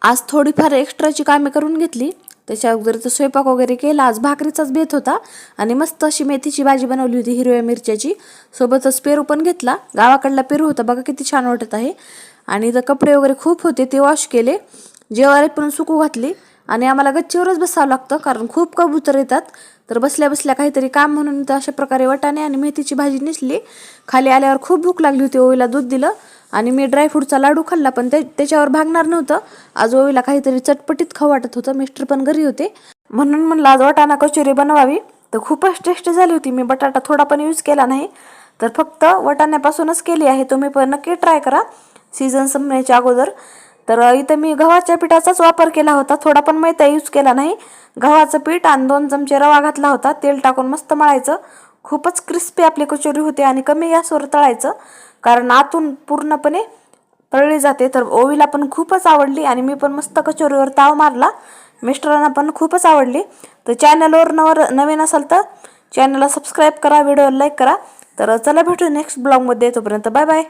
आज थोडीफार एक्स्ट्राची कामे करून घेतली. त्याच्या अगोदरचा स्वयंपाक वगैरे केला. आज भाकरीचाच बेत होता आणि मस्त अशी मेथीची भाजी बनवली होती हिरव्या मिरच्याची. सोबतच पेरू पण घेतला. गावाकडला पेरू होता बघा, किती छान वाटत आहे. आणि इथं कपडे वगैरे खूप होते ते वॉश केले. जेवायला पण सुकू घातली. आणि आम्हाला गच्चीवरच बसावं लागतं कारण खूप कबूतर येतात. तर बसल्या बसल्या काहीतरी काम म्हणून तर अशा प्रकारे वाटाणे आणि मेथीची भाजी नेसली. खाली आल्यावर खूप भूक लागली होती. ओवीला दूध दिलं आणि मी ड्रायफ्रूटचा लाडू खाल्ला, पण त्याच्यावर भागणार नव्हतं. आज ओवीला काहीतरी चटपटीत खाऊ वाटत होतं. मिस्टर पण घरी होते म्हणून म्हणलं आज वाटाणा कचोरी बनवावी. तर खूपच टेस्टी झाली होती. मी बटाटा थोडा पण यूज केला नाही, तर फक्त वाटाण्यापासूनच केली आहे. तुम्ही पण नक्की ट्राय करा सीझन संपण्याच्या अगोदर. तर इथं मी गव्हाच्या पिठाचाच वापर केला होता, थोडा पण मैदा यूज केला नाही. गव्हाचं पीठ आणि 2 चमचे रवा घातला होता. तेल टाकून मस्त मळायचं. खूपच क्रिस्पी आपली कचोरी होते आणि कमी गॅसवर तळायचं कारण आतून पूर्णपणे तळली जाते. तर ओवीला पण खूपच आवडली आणि मी पण मस्त कचोरीवर ताव मारला. मिस्टरांना पण खूपच आवडली. तर चॅनलवर नवीन असाल तर चॅनलला सबस्क्राईब करा, व्हिडिओला लाईक करा. तर चला भेटू नेक्स्ट ब्लॉगमध्ये. तोपर्यंत बाय बाय.